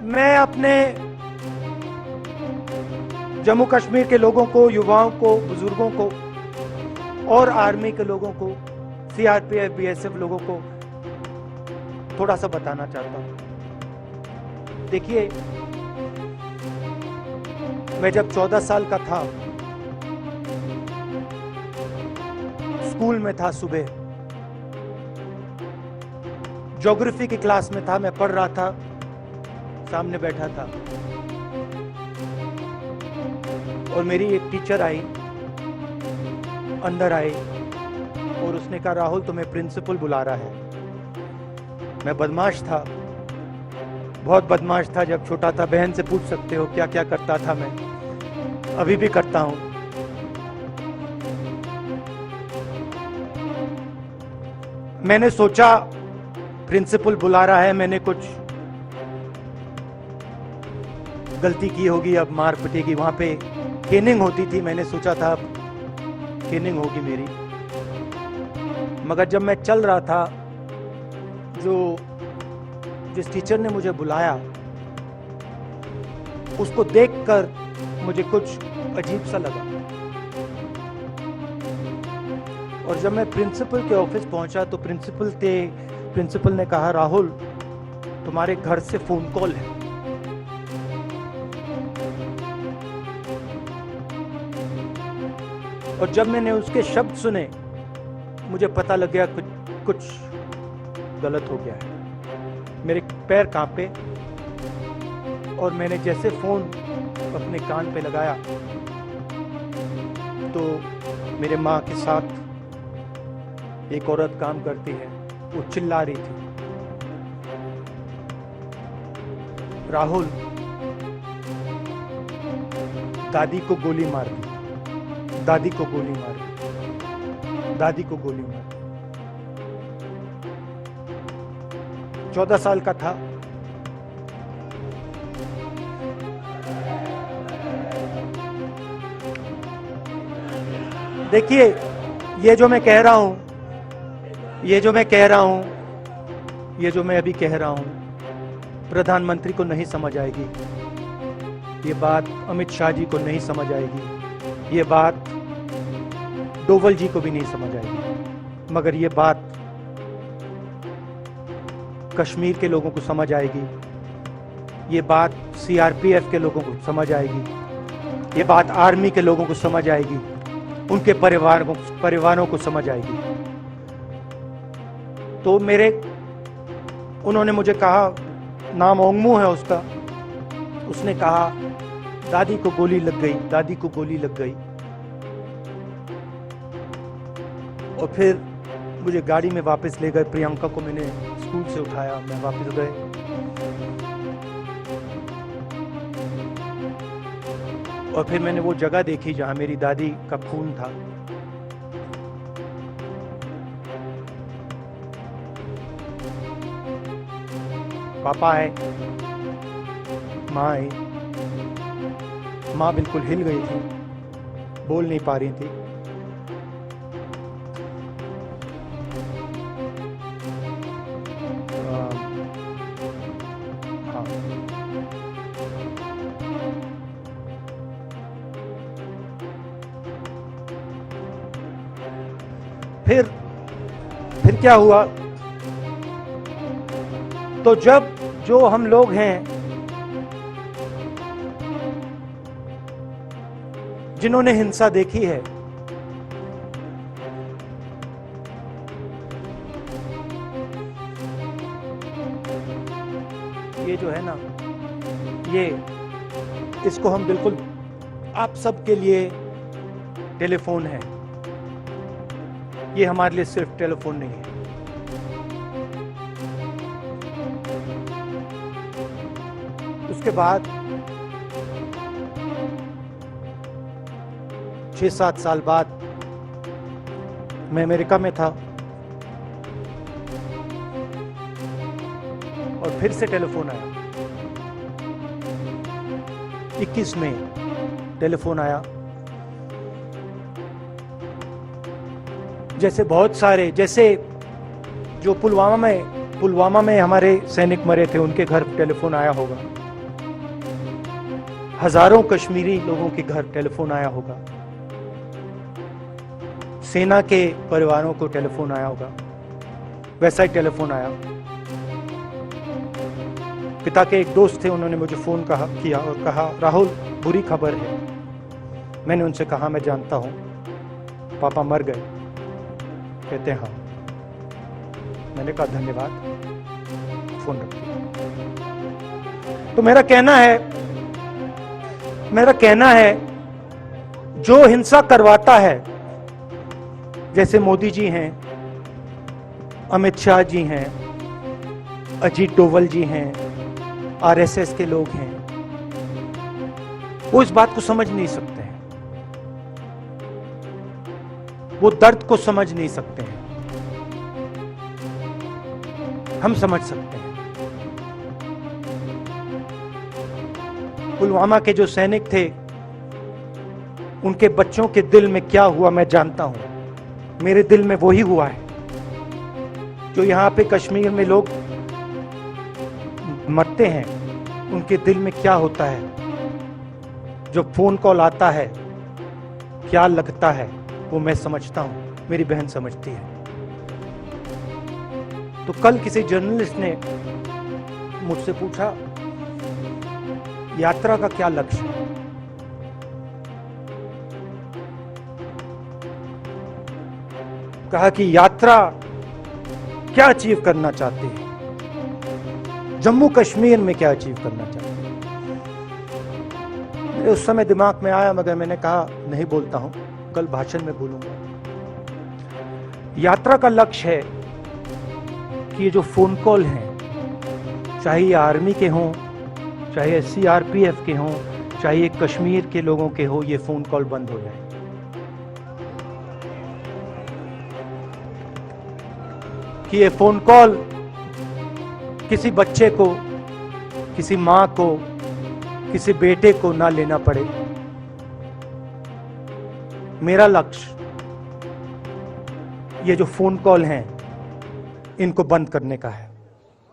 मैं अपने जम्मू कश्मीर के लोगों को, युवाओं को, बुजुर्गों को और आर्मी के लोगों को, सीआरपीएफ, बीएसएफ लोगों को थोड़ा सा बताना चाहता हूं। देखिए, मैं जब 14 साल का था, स्कूल में था, सुबह ज्योग्राफी की क्लास में था, मैं पढ़ रहा था, सामने बैठा था और मेरी एक टीचर आई, अंदर आई और उसने कहा, राहुल तुम्हें प्रिंसिपल बुला रहा है। मैं बदमाश था, बहुत बदमाश था जब छोटा था। बहन से पूछ सकते हो क्या क्या करता था मैं, अभी भी करता हूं। मैंने सोचा प्रिंसिपल बुला रहा है, मैंने कुछ गलती की होगी, अब मार पिटेगी। वहां पे केनिंग होती थी, मैंने सोचा था अब केनिंग होगी मेरी। मगर जब मैं चल रहा था, जिस टीचर ने मुझे बुलाया, उसको देखकर मुझे कुछ अजीब सा लगा। और जब मैं प्रिंसिपल के ऑफिस पहुंचा तो प्रिंसिपल ने कहा, राहुल तुम्हारे घर से फोन कॉल है। और जब मैंने उसके शब्द सुने, मुझे पता लग गया कुछ गलत हो गया है। मेरे पैर कांपे और मैंने जैसे फोन अपने कान पे लगाया तो मेरे माँ के साथ एक औरत काम करती है, वो चिल्ला रही थी, राहुल दादी को गोली मार दी, दादी को गोली मार दी, दादी को गोली मार दी। 14 साल का था। देखिए, ये जो मैं कह रहा हूं, ये जो मैं अभी कह रहा हूं, प्रधानमंत्री को नहीं समझ आएगी, ये बात अमित शाह जी को नहीं समझ आएगी, ये बात डोवल जी को भी नहीं समझ आएगी, मगर ये बात कश्मीर के लोगों को समझ आएगी, ये बात सीआरपीएफ के लोगों को समझ आएगी, ये बात आर्मी के लोगों को समझ आएगी, उनके परिवारों को समझ आएगी। तो उन्होंने मुझे कहा, नाम ओंगमू है उसका, उसने कहा दादी को गोली लग गई, दादी को गोली लग गई। और फिर मुझे गाड़ी में वापस ले गए, प्रियंका को मैंने स्कूल से उठाया, मैं वापस गए। और फिर मैंने वो जगह देखी जहां मेरी दादी का खून था। पापा आए, माँ आई, माँ बिल्कुल हिल गई थी, बोल नहीं पा रही थी। हाँ, फिर क्या हुआ, तो जो हम लोग हैं जिन्होंने हिंसा देखी है, ये जो है ना, इसको हम बिल्कुल, आप सबके लिए टेलीफोन है, ये हमारे लिए सिर्फ टेलीफोन नहीं है। उसके बाद 6-7 साल बाद मैं अमेरिका में था और फिर से टेलीफोन आया। 21 में टेलीफोन आया। जैसे बहुत सारे, जैसे जो पुलवामा में हमारे सैनिक मरे थे, उनके घर टेलीफोन आया होगा, हजारों कश्मीरी लोगों के घर टेलीफोन आया होगा, सेना के परिवारों को टेलीफोन आया होगा, वैसा ही टेलीफोन आया। पिता के एक दोस्त थे, उन्होंने मुझे फोन किया और कहा, राहुल बुरी खबर है। मैंने उनसे कहा, मैं जानता हूं, पापा मर गए। कहते हैं हाँ। मैंने कहा धन्यवाद, फोन रख दिया। तो मेरा कहना है जो हिंसा करवाता है, जैसे मोदी जी हैं, अमित शाह जी हैं, अजीत डोवल जी हैं, आरएसएस के लोग हैं, वो इस बात को समझ नहीं सकते हैं, वो दर्द को समझ नहीं सकते हैं। हम समझ सकते हैं। पुलवामा के जो सैनिक थे, उनके बच्चों के दिल में क्या हुआ मैं जानता हूं। मेरे दिल में वही हुआ है जो यहां पे कश्मीर में लोग मरते हैं, उनके दिल में क्या होता है। जो फोन कॉल आता है क्या लगता है, वो मैं समझता हूं, मेरी बहन समझती है। तो कल किसी जर्नलिस्ट ने मुझसे पूछा, यात्रा का क्या लक्ष्य है? कहा कि यात्रा क्या अचीव करना चाहते हैं, जम्मू कश्मीर में क्या अचीव करना चाहते हैं। मेरे उस समय दिमाग में आया, मगर मैंने कहा नहीं बोलता हूं, कल भाषण में बोलूंगा। यात्रा का लक्ष्य है कि ये जो फोन कॉल हैं, चाहे ये आर्मी के हों, चाहे सीआरपीएफ के हों, चाहे ये कश्मीर के लोगों के हो, ये फोन कॉल बंद हो जाए। कि ये फोन कॉल किसी बच्चे को, किसी मां को, किसी बेटे को ना लेना पड़े। मेरा लक्ष्य ये जो फोन कॉल हैं, इनको बंद करने का है।